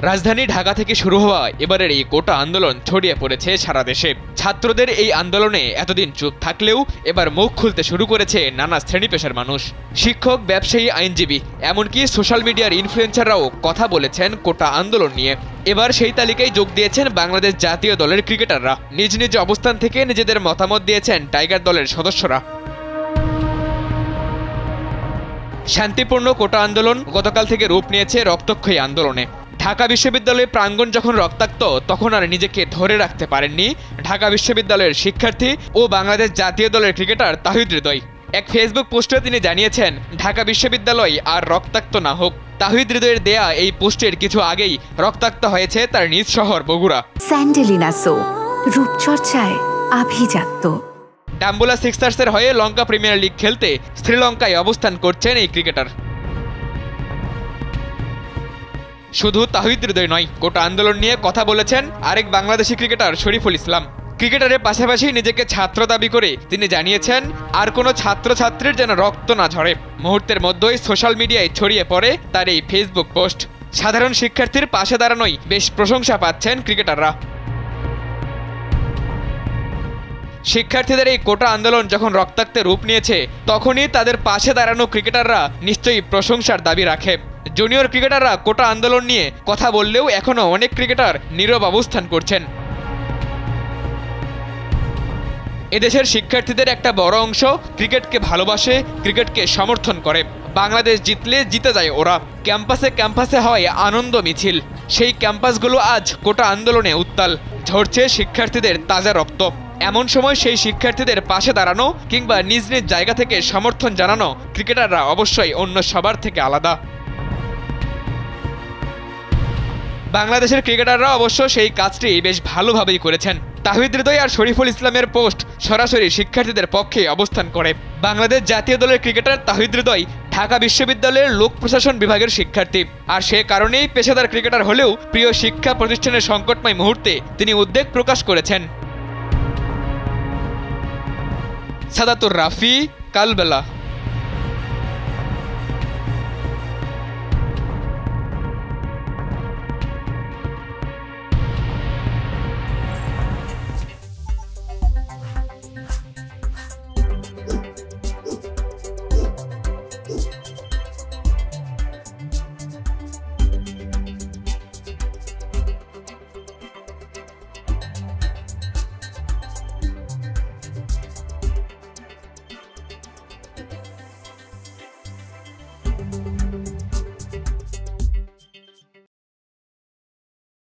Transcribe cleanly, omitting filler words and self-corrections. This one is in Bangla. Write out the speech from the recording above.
রাজধানী ঢাকা থেকে শুরু হওয়া এবারের এই কোটা আন্দোলন ছড়িয়ে পড়েছে সারা দেশে। ছাত্রদের এই আন্দোলনে এতদিন চুপ থাকলেও এবার মুখ খুলতে শুরু করেছে নানা শ্রেণী পেশার মানুষ। শিক্ষক, ব্যবসায়ী, আইনজীবী, এমনকি সোশ্যাল মিডিয়ার ইনফ্লুয়েন্সাররাও কথা বলেছেন কোটা আন্দোলন নিয়ে। এবার সেই তালিকায় যোগ দিয়েছেন বাংলাদেশ জাতীয় দলের ক্রিকেটাররা। নিজ নিজ অবস্থান থেকে নিজেদের মতামত দিয়েছেন টাইগার দলের সদস্যরা। শান্তিপূর্ণ কোটা আন্দোলন গতকাল থেকে রূপ নিয়েছে রক্তক্ষয়ী আন্দোলনে। ঢাকা বিশ্ববিদ্যালয়ে প্রাঙ্গণ যখন রক্তাক্ত, তখন আর নিজেকে ধরে রাখতে পারেননি ঢাকা বিশ্ববিদ্যালয়ের শিক্ষার্থী ও বাংলাদেশ জাতীয় দলের ক্রিকেটার তাহিদ হৃদয়। এক ফেসবুক পোস্টে তিনি জানিয়েছেন, ঢাকা বিশ্ববিদ্যালয় আর রক্তাক্ত না হোক। তাহিদ হৃদয়ের দেয়া এই পোস্টের কিছু আগেই রক্তাক্ত হয়েছে তার নিজ শহর বগুড়া। স্যান্ডেলিনা সো, রূপচর্চায় আভিজাত্য। ডাম্বুলা সিক্সার্সের হয়ে লঙ্কা প্রিমিয়ার লিগ খেলতে শ্রীলঙ্কায় অবস্থান করছেন এই ক্রিকেটার। শুধু তাহিদ হৃদয় নয়, কোটা আন্দোলন নিয়ে কথা বলেছেন আরেক বাংলাদেশি ক্রিকেটার শরীফুল ইসলাম। ক্রিকেটারের পাশাপাশি নিজেকে ছাত্র দাবি করে তিনি জানিয়েছেন, আর কোনো ছাত্রছাত্রীর যেন রক্ত না ঝরে। মুহূর্তের মধ্যেই সোশ্যাল মিডিয়ায় ছড়িয়ে পড়ে তার এই ফেসবুক পোস্ট। সাধারণ শিক্ষার্থীর পাশে দাঁড়ানোই বেশ প্রশংসা পাচ্ছেন ক্রিকেটাররা। শিক্ষার্থীদের এই কোটা আন্দোলন যখন রক্তাক্তে রূপ নিয়েছে, তখনই তাদের পাশে দাঁড়ানো ক্রিকেটাররা নিশ্চয়ই প্রশংসার দাবি রাখে। জুনিয়র ক্রিকেটাররা কোটা আন্দোলন নিয়ে কথা বললেও এখনও অনেক ক্রিকেটার নীরব অবস্থান করছেন। এদেশের শিক্ষার্থীদের একটা বড় অংশ ক্রিকেটকে ভালোবাসে, ক্রিকেটকে সমর্থন করে। বাংলাদেশ জিতলে জিতে যায় ওরা। ক্যাম্পাসে ক্যাম্পাসে হয় আনন্দ মিছিল। সেই ক্যাম্পাসগুলো আজ কোটা আন্দোলনে উত্তাল। ঝরছে শিক্ষার্থীদের তাজা রক্ত। এমন সময় সেই শিক্ষার্থীদের পাশে দাঁড়ানো কিংবা নিজ নিজ জায়গা থেকে সমর্থন জানানো ক্রিকেটাররা অবশ্যই অন্য সবার থেকে আলাদা। বাংলাদেশের ক্রিকেটাররা অবশ্য সেই কাজটি বেশ ভালোভাবেই করেছেন। তাহিদ হৃদয় আর শরীফুল ইসলামের পোস্ট সরাসরি শিক্ষার্থীদের পক্ষে অবস্থান করে। বাংলাদেশ জাতীয় দলের ক্রিকেটার তাহিদ হৃদয় ঢাকা বিশ্ববিদ্যালয়ের লোক প্রশাসন বিভাগের শিক্ষার্থী। আর সে কারণেই পেশাদার ক্রিকেটার হলেও প্রিয় শিক্ষা প্রতিষ্ঠানের সংকটময় মুহূর্তে তিনি উদ্বেগ প্রকাশ করেছেন। সাদাতুর রাফি, কালবেলা।